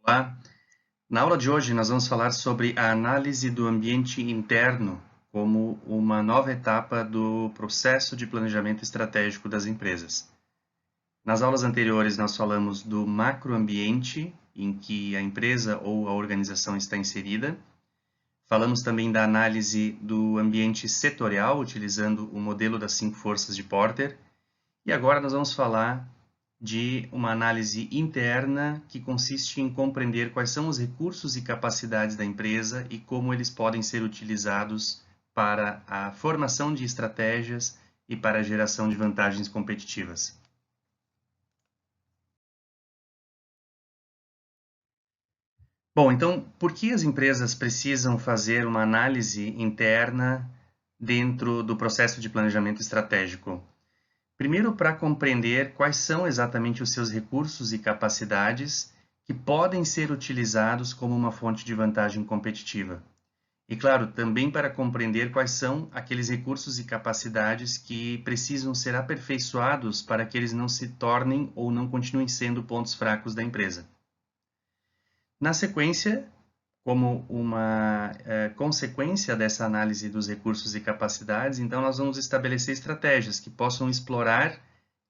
Olá, na aula de hoje nós vamos falar sobre a análise do ambiente interno como uma nova etapa do processo de planejamento estratégico das empresas. Nas aulas anteriores nós falamos do macroambiente em que a empresa ou a organização está inserida. Falamos também da análise do ambiente setorial, utilizando o modelo das 5 forças de Porter. E agora nós vamos falar de uma análise interna que consiste em compreender quais são os recursos e capacidades da empresa e como eles podem ser utilizados para a formação de estratégias e para a geração de vantagens competitivas. Bom, então, por que as empresas precisam fazer uma análise interna dentro do processo de planejamento estratégico? Primeiro, para compreender quais são exatamente os seus recursos e capacidades que podem ser utilizados como uma fonte de vantagem competitiva. E, claro, também para compreender quais são aqueles recursos e capacidades que precisam ser aperfeiçoados para que eles não se tornem ou não continuem sendo pontos fracos da empresa. Na sequência, como uma consequência dessa análise dos recursos e capacidades, então nós vamos estabelecer estratégias que possam explorar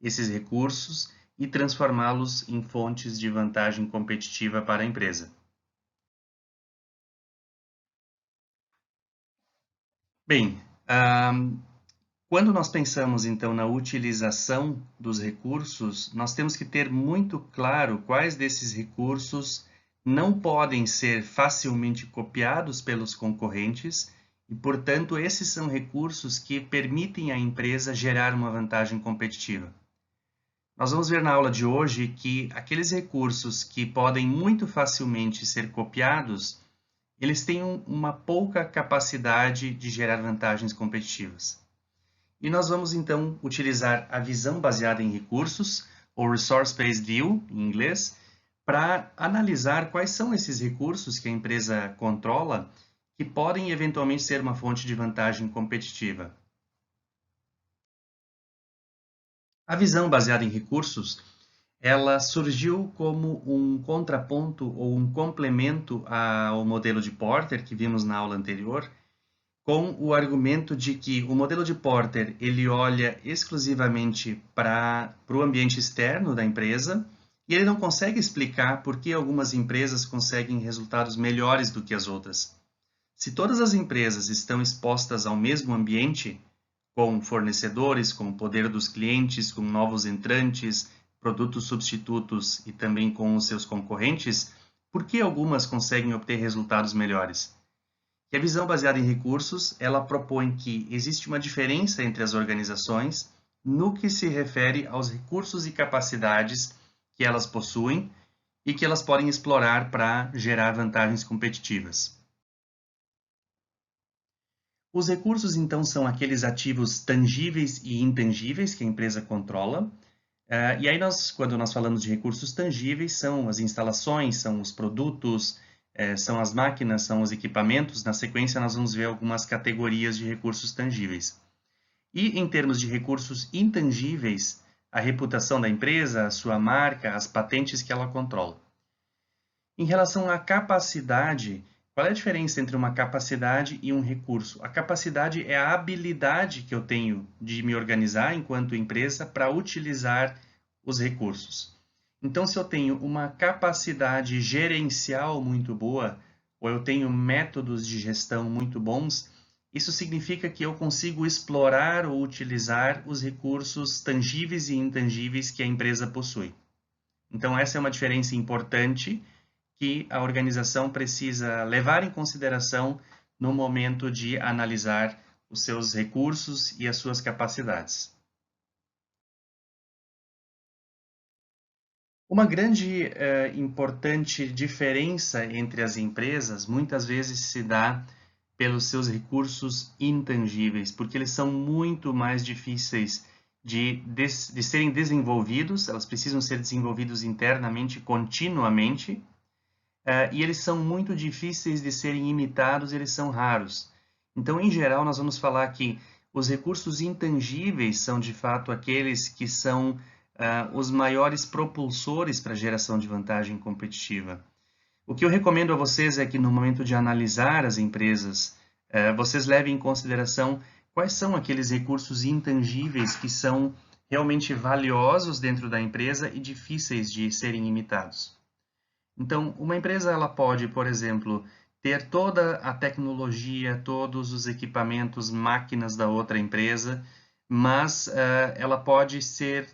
esses recursos e transformá-los em fontes de vantagem competitiva para a empresa. Bem, quando nós pensamos então na utilização dos recursos, nós temos que ter muito claro quais desses recursos não podem ser facilmente copiados pelos concorrentes e, portanto, esses são recursos que permitem à empresa gerar uma vantagem competitiva. Nós vamos ver na aula de hoje que aqueles recursos que podem muito facilmente ser copiados, eles têm uma pouca capacidade de gerar vantagens competitivas. E nós vamos então utilizar a visão baseada em recursos, ou Resource-Based View, em inglês, para analisar quais são esses recursos que a empresa controla que podem eventualmente ser uma fonte de vantagem competitiva. A visão baseada em recursos, ela surgiu como um contraponto ou um complemento ao modelo de Porter que vimos na aula anterior, com o argumento de que o modelo de Porter ele olha exclusivamente para o ambiente externo da empresa e ele não consegue explicar por que algumas empresas conseguem resultados melhores do que as outras. Se todas as empresas estão expostas ao mesmo ambiente, com fornecedores, com o poder dos clientes, com novos entrantes, produtos substitutos e também com os seus concorrentes, por que algumas conseguem obter resultados melhores? E a visão baseada em recursos, ela propõe que existe uma diferença entre as organizações no que se refere aos recursos e capacidades que elas possuem e que elas podem explorar para gerar vantagens competitivas. Os recursos, então, são aqueles ativos tangíveis e intangíveis que a empresa controla. E aí, quando nós falamos de recursos tangíveis, são as instalações, são os produtos, são as máquinas, são os equipamentos. Na sequência, nós vamos ver algumas categorias de recursos tangíveis. E em termos de recursos intangíveis, a reputação da empresa, a sua marca, as patentes que ela controla. Em relação à capacidade, qual é a diferença entre uma capacidade e um recurso? A capacidade é a habilidade que eu tenho de me organizar enquanto empresa para utilizar os recursos. Então, se eu tenho uma capacidade gerencial muito boa, ou eu tenho métodos de gestão muito bons, isso significa que eu consigo explorar ou utilizar os recursos tangíveis e intangíveis que a empresa possui. Então, essa é uma diferença importante que a organização precisa levar em consideração no momento de analisar os seus recursos e as suas capacidades. Uma grande importante diferença entre as empresas muitas vezes se dá pelos seus recursos intangíveis, porque eles são muito mais difíceis de serem desenvolvidos, elas precisam ser desenvolvidos internamente, continuamente, e eles são muito difíceis de serem imitados, eles são raros. Então, em geral, nós vamos falar que os recursos intangíveis são, de fato, aqueles que são os maiores propulsores para a geração de vantagem competitiva. O que eu recomendo a vocês é que no momento de analisar as empresas, vocês levem em consideração quais são aqueles recursos intangíveis que são realmente valiosos dentro da empresa e difíceis de serem imitados. Então, uma empresa ela pode, por exemplo, ter toda a tecnologia, todos os equipamentos, máquinas da outra empresa, mas ela pode ser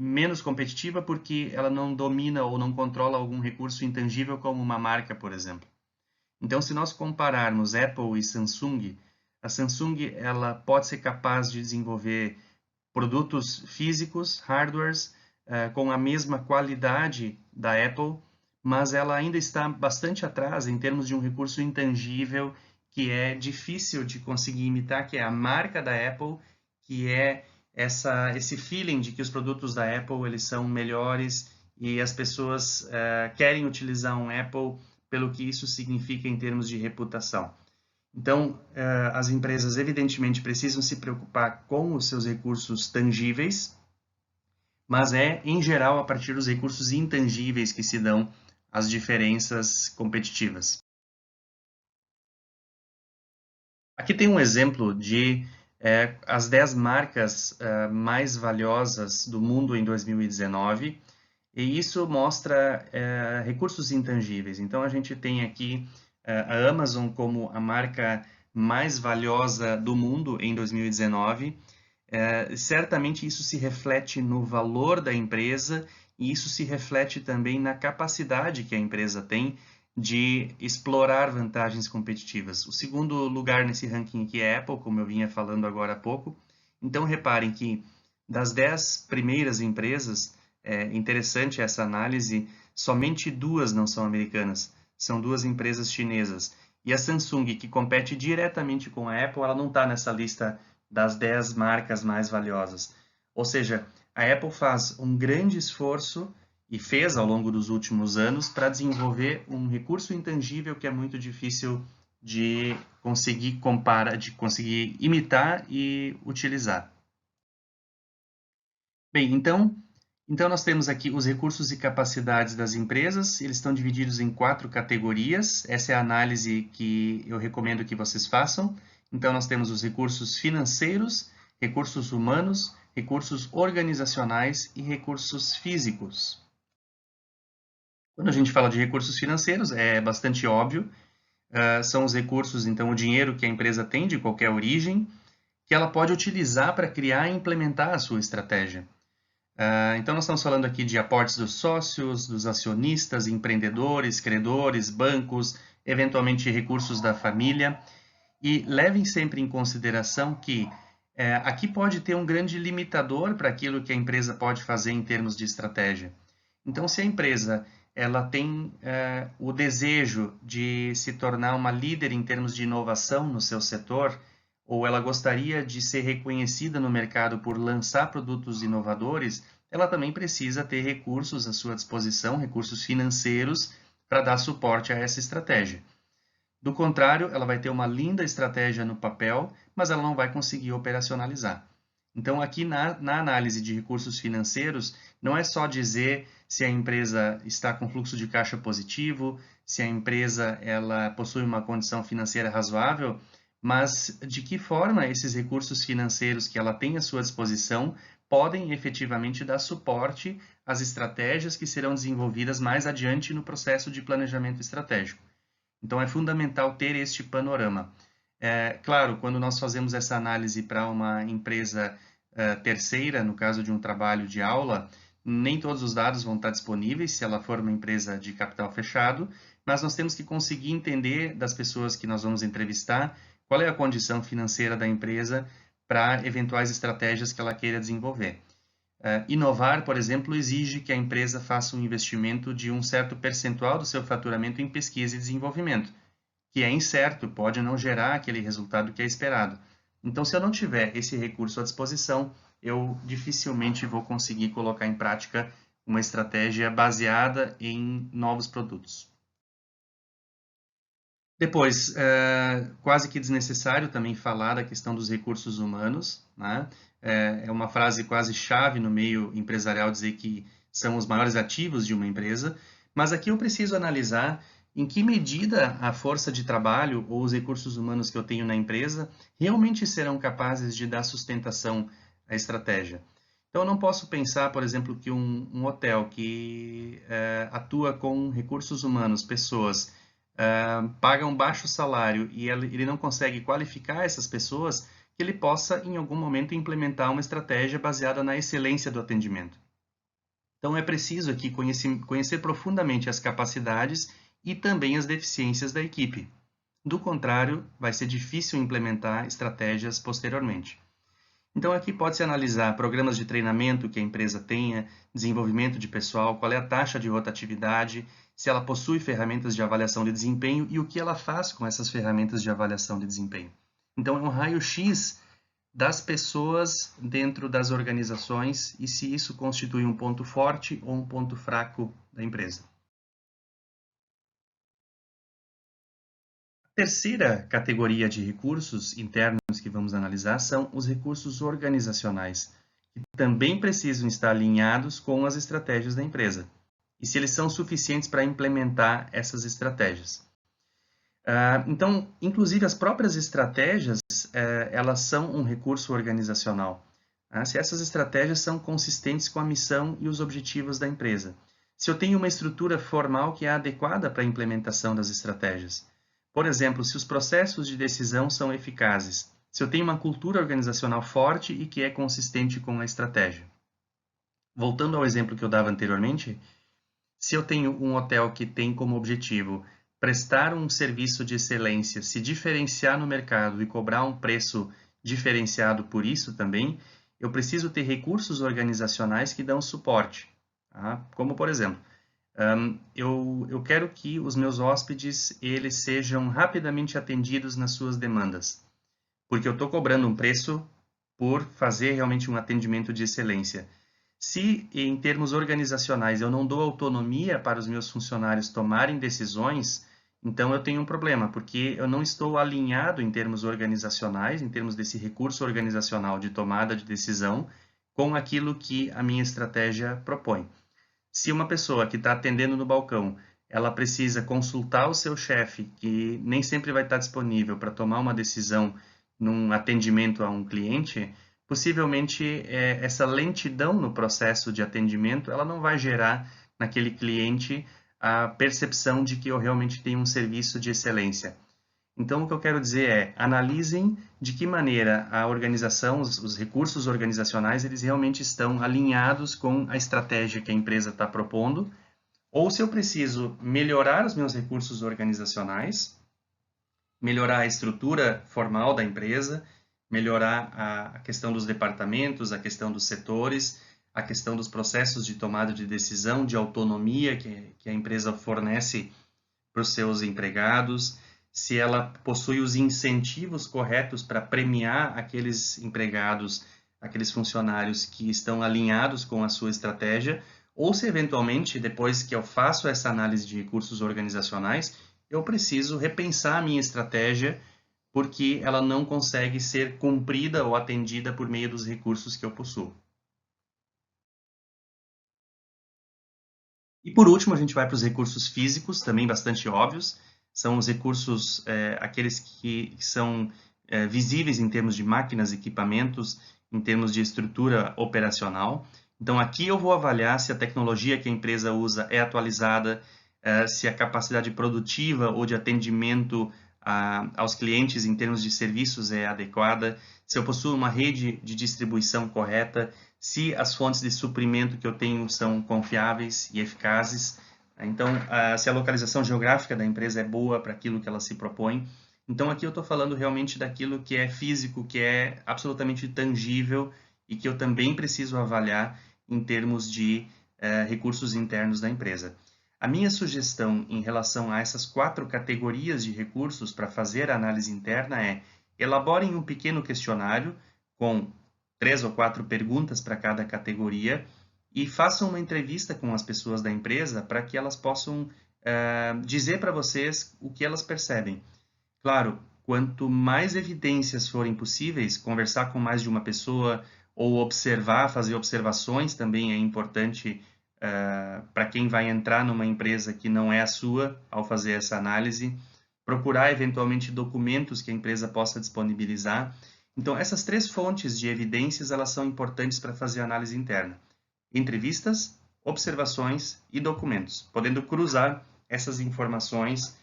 menos competitiva porque ela não domina ou não controla algum recurso intangível como uma marca, por exemplo. Então, se nós compararmos Apple e Samsung, a Samsung ela pode ser capaz de desenvolver produtos físicos, hardwares, com a mesma qualidade da Apple, mas ela ainda está bastante atrás em termos de um recurso intangível que é difícil de conseguir imitar, que é a marca da Apple, que é esse feeling de que os produtos da Apple eles são melhores e as pessoas querem utilizar um Apple pelo que isso significa em termos de reputação. Então, as empresas evidentemente precisam se preocupar com os seus recursos tangíveis, mas em geral, a partir dos recursos intangíveis que se dão as diferenças competitivas. Aqui tem um exemplo de as 10 marcas mais valiosas do mundo em 2019, e isso mostra recursos intangíveis. Então, a gente tem aqui a Amazon como a marca mais valiosa do mundo em 2019. Certamente isso se reflete no valor da empresa e isso se reflete também na capacidade que a empresa tem de explorar vantagens competitivas. O segundo lugar nesse ranking aqui é a Apple, como eu vinha falando agora há pouco. Então, reparem que das 10 primeiras empresas, é interessante essa análise, somente 2 não são americanas, são 2 empresas chinesas. E a Samsung, que compete diretamente com a Apple, ela não está nessa lista das 10 marcas mais valiosas. Ou seja, a Apple faz um grande esforço e fez ao longo dos últimos anos para desenvolver um recurso intangível que é muito difícil de conseguir comparar, de conseguir imitar e utilizar. Bem, então nós temos aqui os recursos e capacidades das empresas, eles estão divididos em 4 categorias, essa é a análise que eu recomendo que vocês façam. Então nós temos os recursos financeiros, recursos humanos, recursos organizacionais e recursos físicos. Quando a gente fala de recursos financeiros, é bastante óbvio, são os recursos, então o dinheiro que a empresa tem de qualquer origem, que ela pode utilizar para criar e implementar a sua estratégia. Então, nós estamos falando aqui de aportes dos sócios, dos acionistas, empreendedores, credores, bancos, eventualmente recursos da família. E levem sempre em consideração que aqui pode ter um grande limitador para aquilo que a empresa pode fazer em termos de estratégia. Então, se a empresa ela tem o desejo de se tornar uma líder em termos de inovação no seu setor, ou ela gostaria de ser reconhecida no mercado por lançar produtos inovadores, ela também precisa ter recursos à sua disposição, recursos financeiros, para dar suporte a essa estratégia. Do contrário, ela vai ter uma linda estratégia no papel, mas ela não vai conseguir operacionalizar. Então, aqui na análise de recursos financeiros, não é só dizer se a empresa está com fluxo de caixa positivo, se a empresa ela possui uma condição financeira razoável, mas de que forma esses recursos financeiros que ela tem à sua disposição podem efetivamente dar suporte às estratégias que serão desenvolvidas mais adiante no processo de planejamento estratégico. Então, é fundamental ter este panorama. Claro, quando nós fazemos essa análise para uma empresa terceira, no caso de um trabalho de aula, nem todos os dados vão estar disponíveis se ela for uma empresa de capital fechado, mas nós temos que conseguir entender das pessoas que nós vamos entrevistar qual é a condição financeira da empresa para eventuais estratégias que ela queira desenvolver. Inovar, por exemplo, exige que a empresa faça um investimento de um certo percentual do seu faturamento em pesquisa e desenvolvimento, que é incerto, pode não gerar aquele resultado que é esperado. Então, se eu não tiver esse recurso à disposição, eu dificilmente vou conseguir colocar em prática uma estratégia baseada em novos produtos. Depois, quase que desnecessário também falar da questão dos recursos humanos, né? É uma frase quase chave no meio empresarial dizer que são os maiores ativos de uma empresa, mas aqui eu preciso analisar em que medida a força de trabalho ou os recursos humanos que eu tenho na empresa realmente serão capazes de dar sustentação à estratégia. Então, eu não posso pensar, por exemplo, que um hotel que atua com recursos humanos, pessoas, paga um baixo salário e ele não consegue qualificar essas pessoas, que ele possa, em algum momento, implementar uma estratégia baseada na excelência do atendimento. Então, é preciso aqui conhecer profundamente as capacidades e também as deficiências da equipe. Do contrário, vai ser difícil implementar estratégias posteriormente. Então, aqui pode-se analisar programas de treinamento que a empresa tenha, desenvolvimento de pessoal, qual é a taxa de rotatividade, se ela possui ferramentas de avaliação de desempenho e o que ela faz com essas ferramentas de avaliação de desempenho. Então, é um raio-x das pessoas dentro das organizações e se isso constitui um ponto forte ou um ponto fraco da empresa. A terceira categoria de recursos internos que vamos analisar são os recursos organizacionais, que também precisam estar alinhados com as estratégias da empresa e se eles são suficientes para implementar essas estratégias. Então, inclusive as próprias estratégias, elas são um recurso organizacional. Se essas estratégias são consistentes com a missão e os objetivos da empresa. Se eu tenho uma estrutura formal que é adequada para a implementação das estratégias. Por exemplo, se os processos de decisão são eficazes. Se eu tenho uma cultura organizacional forte e que é consistente com a estratégia. Voltando ao exemplo que eu dava anteriormente, se eu tenho um hotel que tem como objetivo prestar um serviço de excelência, se diferenciar no mercado e cobrar um preço diferenciado por isso também, eu preciso ter recursos organizacionais que dão suporte. Tá? Como, por exemplo, eu quero que os meus hóspedes eles sejam rapidamente atendidos nas suas demandas, porque eu estou cobrando um preço por fazer realmente um atendimento de excelência. Se, em termos organizacionais, eu não dou autonomia para os meus funcionários tomarem decisões, então eu tenho um problema, porque eu não estou alinhado em termos organizacionais, em termos desse recurso organizacional de tomada de decisão, com aquilo que a minha estratégia propõe. Se uma pessoa que está atendendo no balcão, ela precisa consultar o seu chefe, que nem sempre vai estar disponível para tomar uma decisão num atendimento a um cliente, possivelmente essa lentidão no processo de atendimento, ela não vai gerar naquele cliente a percepção de que eu realmente tenho um serviço de excelência. Então, o que eu quero dizer é, analisem de que maneira a organização, os recursos organizacionais, eles realmente estão alinhados com a estratégia que a empresa está propondo, ou se eu preciso melhorar os meus recursos organizacionais, melhorar a estrutura formal da empresa, melhorar a questão dos departamentos, a questão dos setores, a questão dos processos de tomada de decisão, de autonomia que a empresa fornece para os seus empregados, se ela possui os incentivos corretos para premiar aqueles empregados, aqueles funcionários que estão alinhados com a sua estratégia, ou se eventualmente, depois que eu faço essa análise de recursos organizacionais, eu preciso repensar a minha estratégia porque ela não consegue ser cumprida ou atendida por meio dos recursos que eu possuo. E por último, a gente vai para os recursos físicos, também bastante óbvios. São os recursos, aqueles que são visíveis em termos de máquinas, equipamentos, em termos de estrutura operacional. Então, aqui eu vou avaliar se a tecnologia que a empresa usa é atualizada, se a capacidade produtiva ou de atendimento aos clientes em termos de serviços é adequada, se eu possuo uma rede de distribuição correta, se as fontes de suprimento que eu tenho são confiáveis e eficazes. Então, se a localização geográfica da empresa é boa para aquilo que ela se propõe. Então, aqui eu estou falando realmente daquilo que é físico, que é absolutamente tangível e que eu também preciso avaliar em termos de recursos internos da empresa. A minha sugestão em relação a essas 4 categorias de recursos para fazer a análise interna é: elaborem um pequeno questionário com 3 ou 4 perguntas para cada categoria e façam uma entrevista com as pessoas da empresa para que elas possam dizer para vocês o que elas percebem. Claro, quanto mais evidências forem possíveis, conversar com mais de uma pessoa ou observar, fazer observações também é importante para quem vai entrar numa empresa que não é a sua ao fazer essa análise, procurar eventualmente documentos que a empresa possa disponibilizar. Então, essas 3 fontes de evidências, elas são importantes para fazer a análise interna. Entrevistas, observações e documentos, podendo cruzar essas informações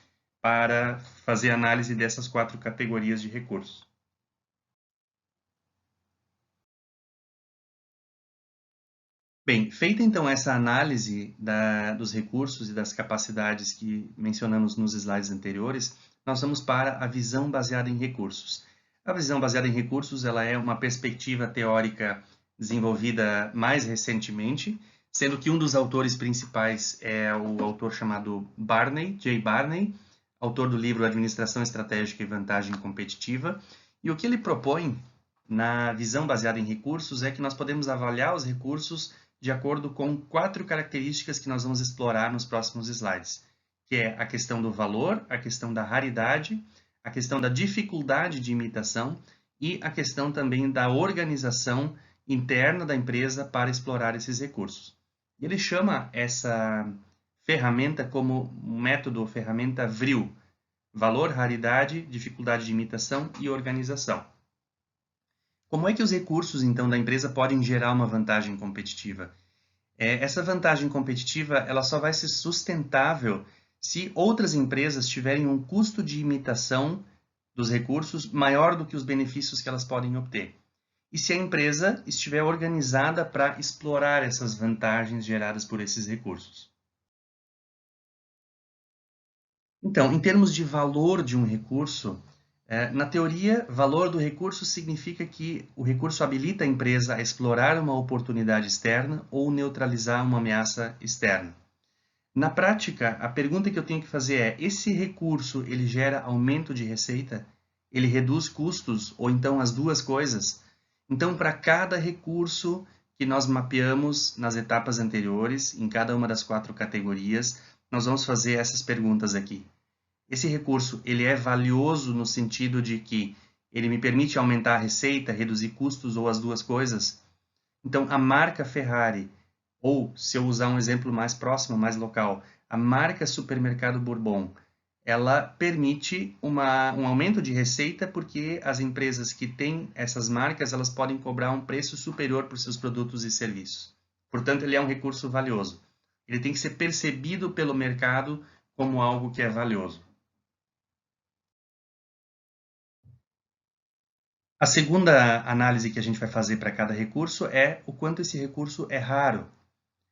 para fazer análise dessas 4 categorias de recursos. Bem, feita então essa análise dos recursos e das capacidades que mencionamos nos slides anteriores, nós vamos para a visão baseada em recursos. A visão baseada em recursos, ela é uma perspectiva teórica desenvolvida mais recentemente, sendo que um dos autores principais é o autor chamado Barney, Jay Barney, autor do livro Administração Estratégica e Vantagem Competitiva. E o que ele propõe na visão baseada em recursos é que nós podemos avaliar os recursos de acordo com 4 características que nós vamos explorar nos próximos slides, que é a questão do valor, a questão da raridade, a questão da dificuldade de imitação e a questão também da organização interna da empresa para explorar esses recursos. Ele chama essa ferramenta como método ou ferramenta VRIO, valor, raridade, dificuldade de imitação e organização. Como é que os recursos, então, da empresa podem gerar uma vantagem competitiva? Essa vantagem competitiva ela só vai ser sustentável se outras empresas tiverem um custo de imitação dos recursos maior do que os benefícios que elas podem obter. E se a empresa estiver organizada para explorar essas vantagens geradas por esses recursos. Então, em termos de valor de um recurso, na teoria, valor do recurso significa que o recurso habilita a empresa a explorar uma oportunidade externa ou neutralizar uma ameaça externa. Na prática, a pergunta que eu tenho que fazer é: esse recurso ele gera aumento de receita? Ele reduz custos? Ou então as duas coisas? Então, para cada recurso que nós mapeamos nas etapas anteriores, em cada uma das 4 categorias, nós vamos fazer essas perguntas aqui. Esse recurso ele é valioso no sentido de que ele me permite aumentar a receita, reduzir custos ou as duas coisas? Então, a marca Ferrari, ou se eu usar um exemplo mais próximo, mais local, a marca Supermercado Bourbon, ela permite um aumento de receita porque as empresas que têm essas marcas, elas podem cobrar um preço superior por seus produtos e serviços. Portanto, ele é um recurso valioso. Ele tem que ser percebido pelo mercado como algo que é valioso. A segunda análise que a gente vai fazer para cada recurso é o quanto esse recurso é raro.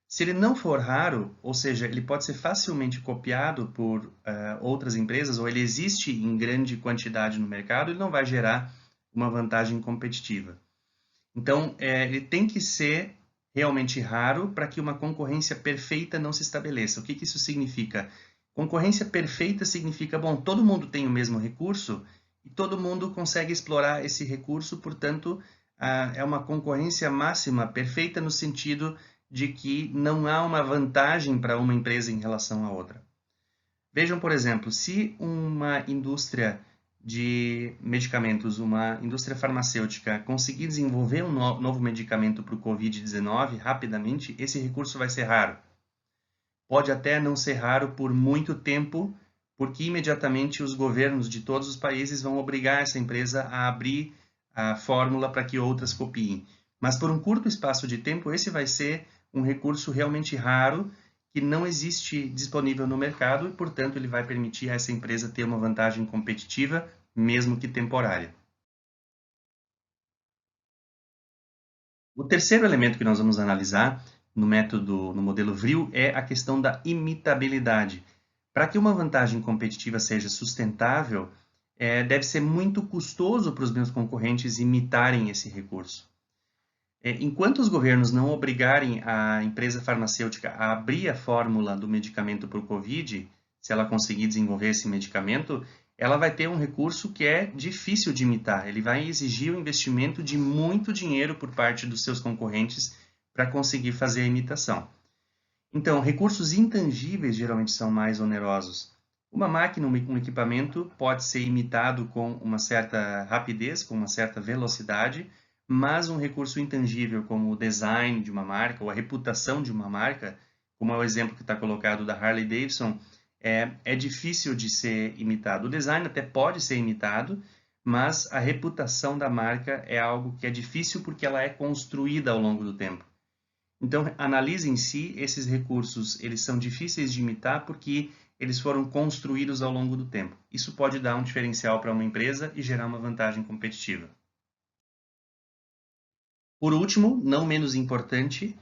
Se ele não for raro, ou seja, ele pode ser facilmente copiado por outras empresas, ou ele existe em grande quantidade no mercado, ele não vai gerar uma vantagem competitiva. Então, ele tem que ser realmente raro para que uma concorrência perfeita não se estabeleça. O que isso significa? Concorrência perfeita significa, bom, todo mundo tem o mesmo recurso e todo mundo consegue explorar esse recurso, portanto, é uma concorrência máxima, perfeita no sentido de que não há uma vantagem para uma empresa em relação à outra. Vejam, por exemplo, se uma indústria de medicamentos, uma indústria farmacêutica conseguir desenvolver um novo medicamento para o Covid-19 rapidamente, esse recurso vai ser raro. Pode até não ser raro por muito tempo, porque imediatamente os governos de todos os países vão obrigar essa empresa a abrir a fórmula para que outras copiem. Mas por um curto espaço de tempo, esse vai ser um recurso realmente raro, que não existe disponível no mercado e, portanto, ele vai permitir a essa empresa ter uma vantagem competitiva, mesmo que temporária. O terceiro elemento que nós vamos analisar no modelo VRIO, é a questão da imitabilidade. Para que uma vantagem competitiva seja sustentável, deve ser muito custoso para os meus concorrentes imitarem esse recurso. Enquanto os governos não obrigarem a empresa farmacêutica a abrir a fórmula do medicamento para o Covid, se ela conseguir desenvolver esse medicamento, ela vai ter um recurso que é difícil de imitar. Ele vai exigir o investimento de muito dinheiro por parte dos seus concorrentes para conseguir fazer a imitação. Então, recursos intangíveis geralmente são mais onerosos. Uma máquina, um equipamento pode ser imitado com uma certa rapidez, com uma certa velocidade, mas um recurso intangível como o design de uma marca ou a reputação de uma marca, como é o exemplo que está colocado da Harley Davidson, é difícil de ser imitado. O design até pode ser imitado, mas a reputação da marca é algo que é difícil porque ela é construída ao longo do tempo. Então, analise em si, esses recursos, eles são difíceis de imitar porque eles foram construídos ao longo do tempo. Isso pode dar um diferencial para uma empresa e gerar uma vantagem competitiva. Por último, não menos importante,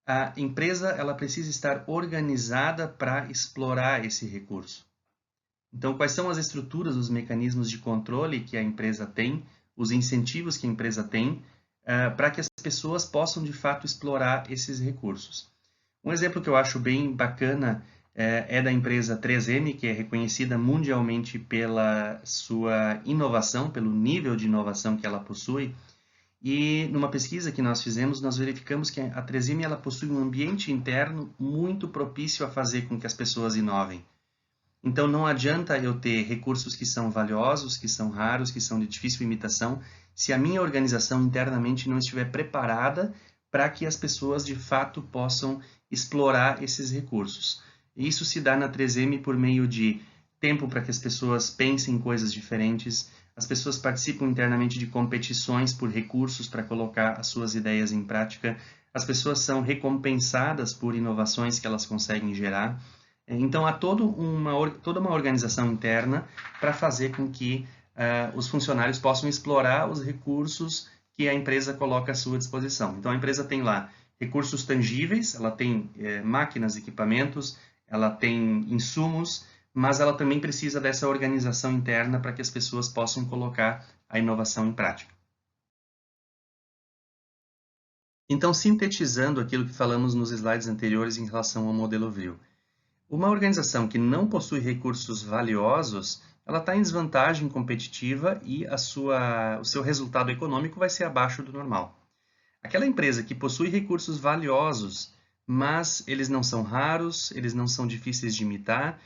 a empresa ela precisa estar organizada para explorar esse recurso. Então, quais são as estruturas, os mecanismos de controle que a empresa tem, os incentivos que a empresa tem, para que as pessoas possam, de fato, explorar esses recursos. Um exemplo que eu acho bem bacana é da empresa 3M, que é reconhecida mundialmente pela sua inovação, pelo nível de inovação que ela possui. E numa pesquisa que nós fizemos, nós verificamos que a 3M ela possui um ambiente interno muito propício a fazer com que as pessoas inovem. Então, não adianta eu ter recursos que são valiosos, que são raros, que são de difícil imitação, se a minha organização internamente não estiver preparada para que as pessoas, de fato, possam explorar esses recursos. Isso se dá na 3M por meio de tempo para que as pessoas pensem em coisas diferentes, as pessoas participam internamente de competições por recursos para colocar as suas ideias em prática, as pessoas são recompensadas por inovações que elas conseguem gerar. Então, há toda uma organização interna para fazer com que os funcionários possam explorar os recursos que a empresa coloca à sua disposição. Então, a empresa tem lá recursos tangíveis, ela tem máquinas, equipamentos, ela tem insumos, mas ela também precisa dessa organização interna para que as pessoas possam colocar a inovação em prática. Então, sintetizando aquilo que falamos nos slides anteriores em relação ao modelo Vril. Uma organização que não possui recursos valiosos, ela está em desvantagem competitiva e o seu resultado econômico vai ser abaixo do normal. Aquela empresa que possui recursos valiosos, mas eles não são raros, eles não são difíceis de imitar,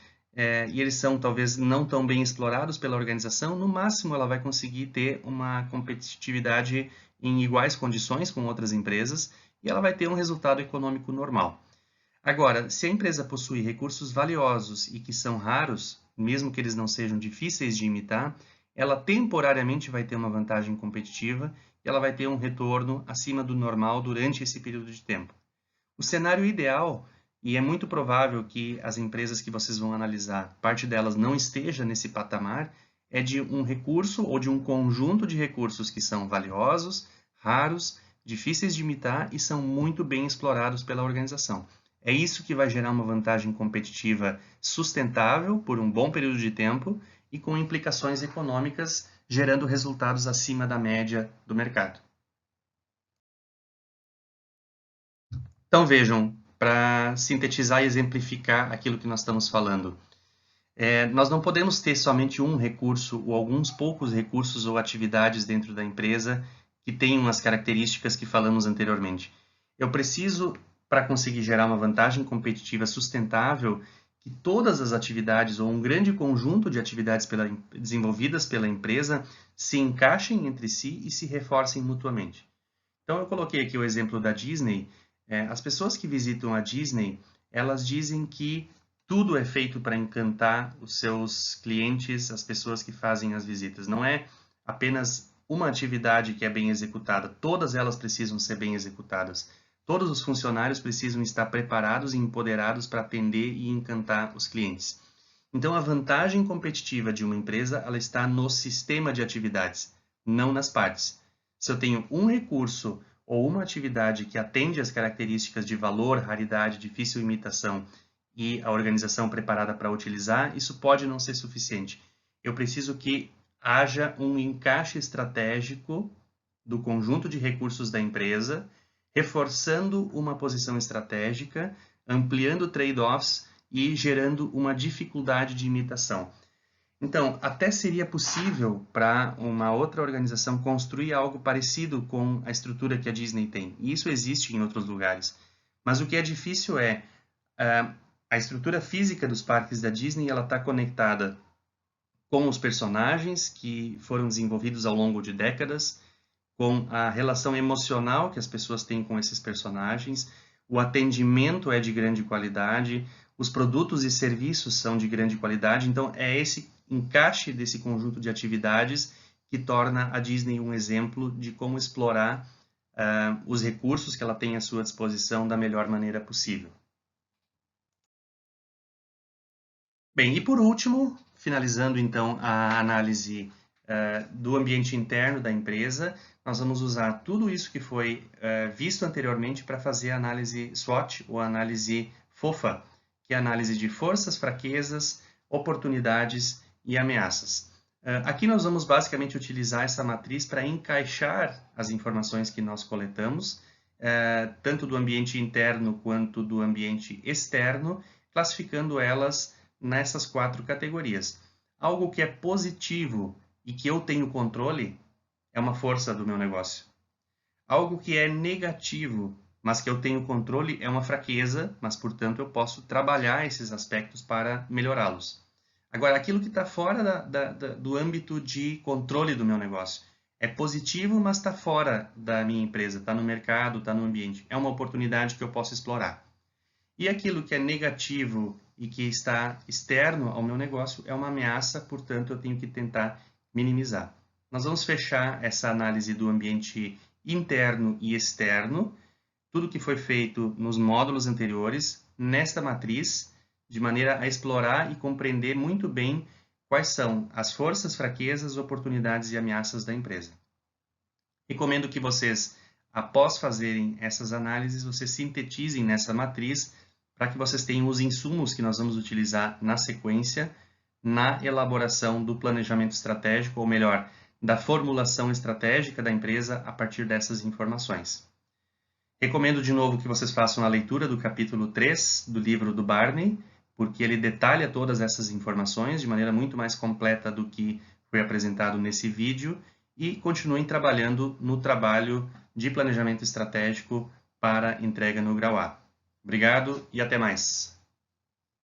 e eles são talvez não tão bem explorados pela organização, no máximo ela vai conseguir ter uma competitividade em iguais condições com outras empresas e ela vai ter um resultado econômico normal. Agora, se a empresa possui recursos valiosos e que são raros, mesmo que eles não sejam difíceis de imitar, ela temporariamente vai ter uma vantagem competitiva e ela vai ter um retorno acima do normal durante esse período de tempo. O cenário ideal, e é muito provável que as empresas que vocês vão analisar, parte delas não esteja nesse patamar, é de um recurso ou de um conjunto de recursos que são valiosos, raros, difíceis de imitar e são muito bem explorados pela organização. É isso que vai gerar uma vantagem competitiva sustentável por um bom período de tempo e com implicações econômicas, gerando resultados acima da média do mercado. Então vejam, para sintetizar e exemplificar aquilo que nós estamos falando, nós não podemos ter somente um recurso ou alguns poucos recursos ou atividades dentro da empresa que tenham as características que falamos anteriormente. Eu preciso, para conseguir gerar uma vantagem competitiva sustentável, que todas as atividades ou um grande conjunto de atividades desenvolvidas pela empresa se encaixem entre si e se reforcem mutuamente. Então eu coloquei aqui o exemplo da Disney. As pessoas que visitam a Disney, elas dizem que tudo é feito para encantar os seus clientes, as pessoas que fazem as visitas. Não é apenas uma atividade que é bem executada, todas elas precisam ser bem executadas. Todos os funcionários precisam estar preparados e empoderados para atender e encantar os clientes. Então, a vantagem competitiva de uma empresa ela está no sistema de atividades, não nas partes. Se eu tenho um recurso ou uma atividade que atende às características de valor, raridade, difícil imitação e a organização preparada para utilizar, isso pode não ser suficiente. Eu preciso que haja um encaixe estratégico do conjunto de recursos da empresa, reforçando uma posição estratégica, ampliando trade-offs e gerando uma dificuldade de imitação. Então, até seria possível para uma outra organização construir algo parecido com a estrutura que a Disney tem. E isso existe em outros lugares. Mas o que é difícil é a estrutura física dos parques da Disney ela está conectada com os personagens que foram desenvolvidos ao longo de décadas, com a relação emocional que as pessoas têm com esses personagens, o atendimento é de grande qualidade, os produtos e serviços são de grande qualidade. Então, é esse encaixe desse conjunto de atividades que torna a Disney um exemplo de como explorar os recursos que ela tem à sua disposição da melhor maneira possível. Bem, e por último, finalizando então a análise do ambiente interno da empresa, nós vamos usar tudo isso que foi visto anteriormente para fazer a análise SWOT, ou análise FOFA, que é a análise de forças, fraquezas, oportunidades e ameaças. Aqui nós vamos basicamente utilizar essa matriz para encaixar as informações que nós coletamos, tanto do ambiente interno quanto do ambiente externo, classificando elas nessas 4 categorias. Algo que é positivo e que eu tenho controle é uma força do meu negócio. Algo que é negativo, mas que eu tenho controle, é uma fraqueza, mas, portanto, eu posso trabalhar esses aspectos para melhorá-los. Agora, aquilo que está fora do âmbito de controle do meu negócio é positivo, mas está fora da minha empresa, está no mercado, está no ambiente. É uma oportunidade que eu posso explorar. E aquilo que é negativo e que está externo ao meu negócio é uma ameaça, portanto, eu tenho que tentar minimizar. Nós vamos fechar essa análise do ambiente interno e externo, tudo que foi feito nos módulos anteriores, nesta matriz, de maneira a explorar e compreender muito bem quais são as forças, fraquezas, oportunidades e ameaças da empresa. Recomendo que vocês, após fazerem essas análises, vocês sintetizem nessa matriz para que vocês tenham os insumos que nós vamos utilizar na sequência, na elaboração do planejamento estratégico, ou melhor, da formulação estratégica da empresa a partir dessas informações. Recomendo de novo que vocês façam a leitura do capítulo 3 do livro do Barney, porque ele detalha todas essas informações de maneira muito mais completa do que foi apresentado nesse vídeo, e continuem trabalhando no trabalho de planejamento estratégico para entrega no grau A. Obrigado e até mais!